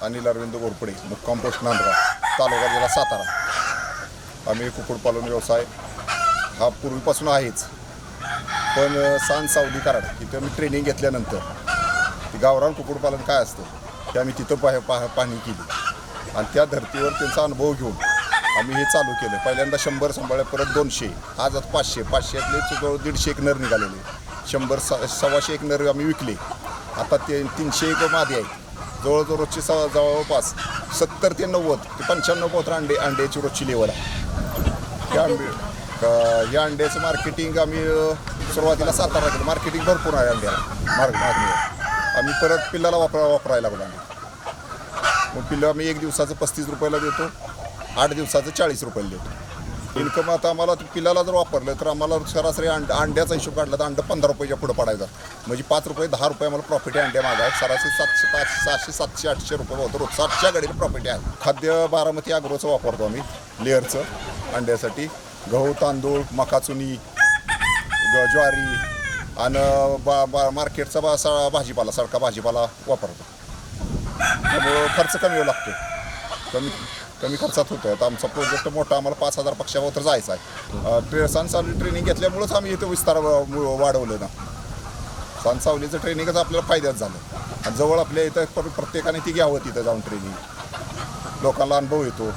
अनिल अरविंद घोरपडे, मुक्काम पोस्ट नांदगाव, तालुका जिल्हा सातारा। आम्ही कुक्कुटपालन व्यवसाय हा पूर्वीपासून आहेच, पण सांज सावली कराड इथं मी ट्रेनिंग घेतल्यानंतर गावरान कुक्कुटपालन काय असतं ते आम्ही तिथं पाहणी केली आणि त्या धर्तीवर त्यांचा अनुभव घेऊन आम्ही हे चालू केलं। पहिल्यांदा 100 सांभाळले, परत 200, आज 500, 500तले जवळ 150 एक नर निघालेले, 100 सव्वाशे एक नर आम्ही विकले। आता ते 300 एक मादी आहेत, जवळजवळ रोजची जवळपास 70 ते 90 ते 95 पोत्र अंड्याची रोजची लेवल आहे। या अंड्याचं मार्केटिंग आम्ही सुरुवातीला सातारा केलं, मार्केटिंग भरपूर आहे अंड्याला मागणीवर। आम्ही परत पिल्लाला वापरायला लागलो मग पिल्लं आम्ही 1 दिवसाचं 35 रुपयाला देतो, 8 दिवसाचं 40 रुपयाला देतो। इन्कम आता आम्हाला पिल्लाला जर वापरलं तर आम्हाला सरासरी अंड्याचा हिशोब काढला तर अंडं 15 रुपयाच्या पुढं पडायचा, म्हणजे 5 रुपये 10 रुपये आम्हाला प्रॉफिट आहे अंड्या मागा। सरासरी 700, 500, 600, 700, 800 रुपये होतं रोज, 700 गाडीला प्रॉफिट आहे। खाद्य बारामती ॲग्रोचं वापरतो आम्ही लेअरचं अंड्यासाठी, गहू, तांदूळ, मका, चुनी, ज्वारी आणि मार्केटचा भाजीपाला, सडका भाजीपाला वापरतो। त्यामुळं खर्च कमी लागतो, कमी खर्चात होतं। आता आमचा प्रोजेक्ट मोठा, आम्हाला 5000 पक्षावर जायचा आहे। सांसावली ट्रेनिंग घेतल्यामुळंच आम्ही इथं विस्तार वाढवलं ना। सांसावलीचं ट्रेनिंगच आपल्याला फायद्यात झालं आणि जवळ आपल्या इथं प्रत्येकाने ती घ्यावं, तिथं जाऊन ट्रेनिंग, लोकांना अनुभव येतो।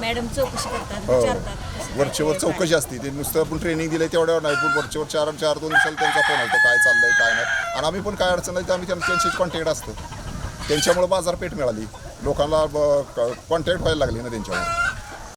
मॅडम चौकशी करतात, वरचेवर चौकशी असते, ते नुसतं आपण ट्रेनिंग दिलं तेवढ्यावर नाही, पण वरचेवर 4-2 दिवसाला त्यांचा फोन होतो, काय चाललंय काय नाही, आणि आम्ही पण काय अडचण नाही तर आम्ही त्यांच्याशी कॉन्टॅक्ट असतं। त्यांच्यामुळे बाजारपेठ मिळाली, लोकांना कॉन्टॅक्ट व्हायला लागली ना त्यांच्यावर।